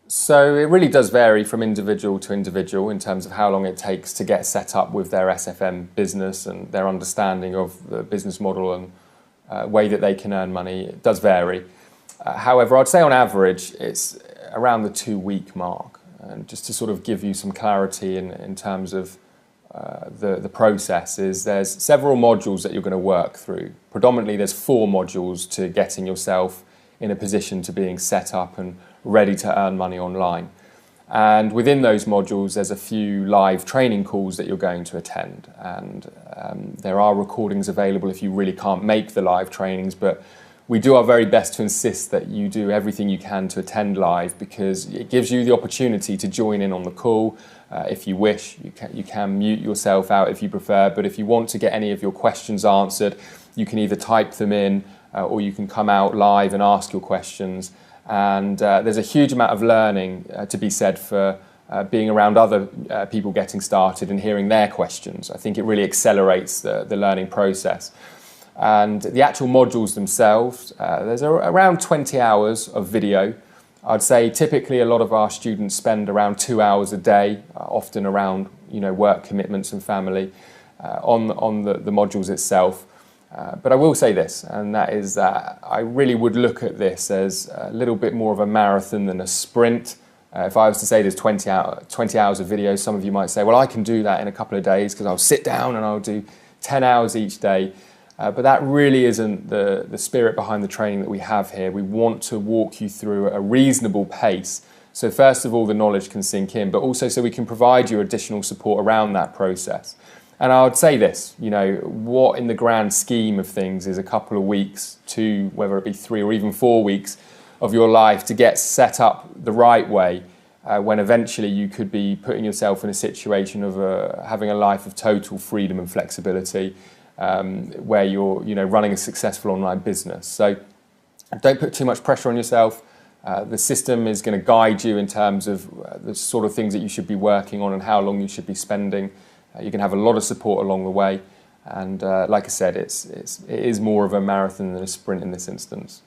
So it really does vary from individual to individual in terms of how long it takes to get set up with their SFM business and their understanding of the business model and way that they can earn money. It does vary. However, I'd say on average it's around the 2-week mark. And just to sort of give you some clarity in terms of the process is there's several modules that you're going to work through. Predominantly there's 4 modules to getting yourself in a position to being set up and ready to earn money online. And within those modules there's a few live training calls that you're going to attend, and there are recordings available if you really can't make the live trainings, but we do our very best to insist that you do everything you can to attend live, because it gives you the opportunity to join in on the call. If you wish, you can mute yourself out if you prefer, but if you want to get any of your questions answered, you can either type them in or you can come out live and ask your questions. And there's a huge amount of learning to be said for being around other people getting started and hearing their questions. I think it really accelerates the learning process. And the actual modules themselves, there's around 20 hours of video. I'd say typically a lot of our students spend around 2 hours a day, often around work commitments and family, on the modules itself. But I will say this, and that is that I really would look at this as a little bit more of a marathon than a sprint. If I was to say there's 20 hours of video, some of you might say, well, I can do that in a couple of days because I'll sit down and I'll do 10 hours each day. But that really isn't the spirit behind the training that we have here. We want to walk you through a reasonable pace. So first of all, the knowledge can sink in, but also so we can provide you additional support around that process. And I would say this, what in the grand scheme of things is a couple of weeks to, whether it be 3 or even 4 weeks of your life to get set up the right way, when eventually you could be putting yourself in a situation of having a life of total freedom and flexibility, where you're running a successful online business. So don't put too much pressure on yourself. The system is going to guide you in terms of the sort of things that you should be working on and how long you should be spending. You can have a lot of support along the way, and like I said, it is more of a marathon than a sprint in this instance.